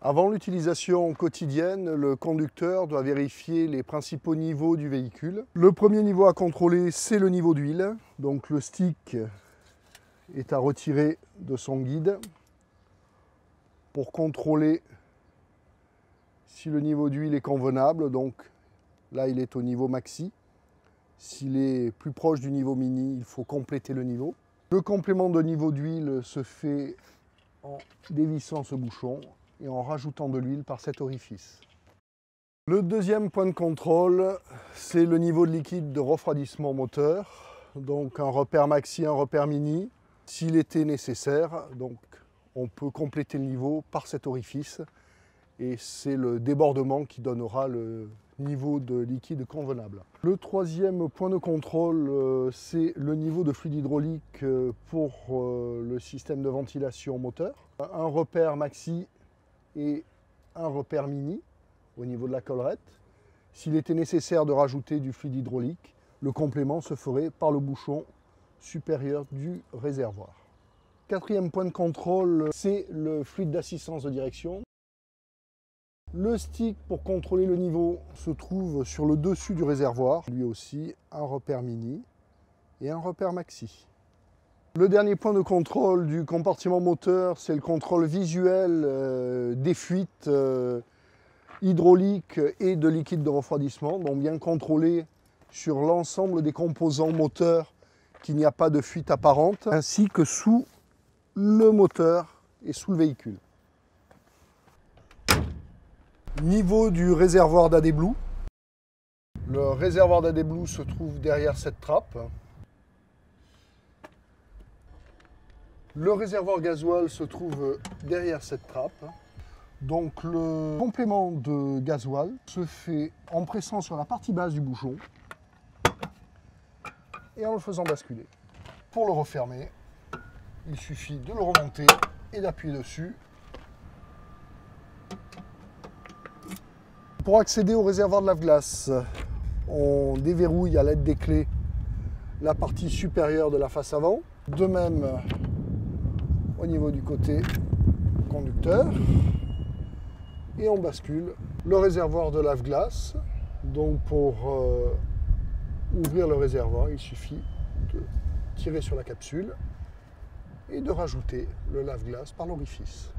Avant l'utilisation quotidienne, le conducteur doit vérifier les principaux niveaux du véhicule. Le premier niveau à contrôler, c'est le niveau d'huile. Donc le stick est à retirer de son guide pour contrôler si le niveau d'huile est convenable. Donc là, il est au niveau maxi. S'il est plus proche du niveau mini, il faut compléter le niveau. Le complément de niveau d'huile se fait en dévissant ce bouchon et en rajoutant de l'huile par cet orifice. Le deuxième point de contrôle, c'est le niveau de liquide de refroidissement moteur. Donc un repère maxi, un repère mini. S'il était nécessaire, donc on peut compléter le niveau par cet orifice et c'est le débordement qui donnera le niveau de liquide convenable. Le troisième point de contrôle, c'est le niveau de fluide hydraulique pour le système de ventilation moteur. Un repère maxi et un repère mini au niveau de la collerette. S'il était nécessaire de rajouter du fluide hydraulique, le complément se ferait par le bouchon supérieur du réservoir. Quatrième point de contrôle, c'est le fluide d'assistance de direction. Le stick pour contrôler le niveau se trouve sur le dessus du réservoir. Lui aussi, un repère mini et un repère maxi. Le dernier point de contrôle du compartiment moteur, c'est le contrôle visuel des fuites hydrauliques et de liquide de refroidissement. Donc bien contrôler sur l'ensemble des composants moteurs qu'il n'y a pas de fuite apparente, ainsi que sous le moteur et sous le véhicule. Niveau du réservoir d'AD-Blue. Le réservoir d'AD-Blue se trouve derrière cette trappe. Le réservoir gasoil se trouve derrière cette trappe. Donc le complément de gasoil se fait en pressant sur la partie basse du bouchon et en le faisant basculer. Pour le refermer, il suffit de le remonter et d'appuyer dessus. Pour accéder au réservoir de lave-glace, on déverrouille à l'aide des clés la partie supérieure de la face avant. De même, au niveau du côté conducteur. Et on bascule le réservoir de lave-glace. Donc pour ouvrir le réservoir, il suffit de tirer sur la capsule et de rajouter le lave-glace par l'orifice.